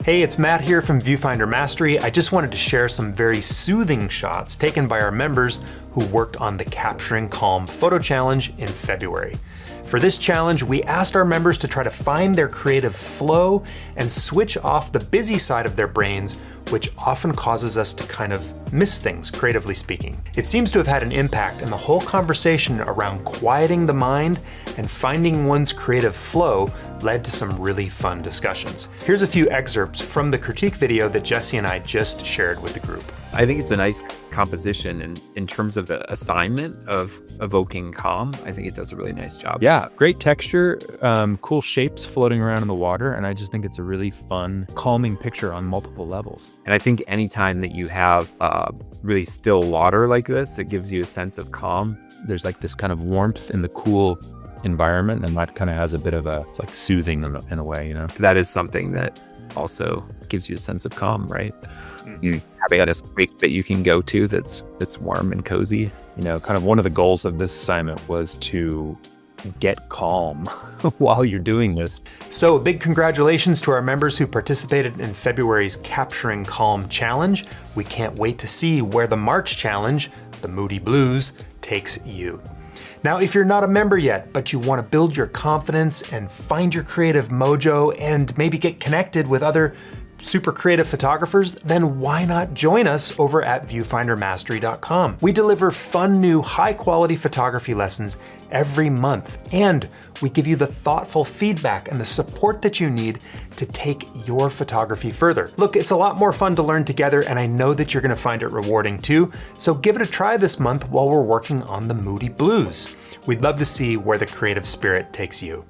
Hey, it's Matt here from ViewfinderMastery. I just wanted to share some very soothing shots taken by our members who worked on the Capturing Calm photo challenge in February. For this challenge, we asked our members to try to find their creative flow and switch off the busy side of their brains, which often causes us to kind of miss things, creatively speaking. It seems to have had an impact, and the whole conversation around quieting the mind and finding one's creative flow led to some really fun discussions. Here's a few excerpts from the critique video that Jesse and I just shared with the group. I think it's a nice composition in terms of the assignment of evoking calm. I think it does a really nice job. Yeah, great texture, cool shapes floating around in the water, and I just think it's a really fun, calming picture on multiple levels. And I think anytime that you have really still water like this, it gives you a sense of calm. There's like this kind of warmth in the cool environment, and that kind of has a bit of it's like soothing in a way, you know? That is something that also gives you a sense of calm, right? You having a space that you can go to that's warm and cozy. You know, kind of one of the goals of this assignment was to get calm while you're doing this. So a big congratulations to our members who participated in February's Capturing Calm challenge. We can't wait to see where the March challenge, the Moody Blues, takes you. Now, if you're not a member yet, but you want to build your confidence and find your creative mojo and maybe get connected with other super creative photographers, then why not join us over at ViewfinderMastery.com. We deliver fun new high quality photography lessons every month, and we give you the thoughtful feedback and the support that you need to take your photography further. Look, it's a lot more fun to learn together, and I know that you're gonna find it rewarding too, so give it a try this month while we're working on the Moody Blues. We'd love to see where the creative spirit takes you.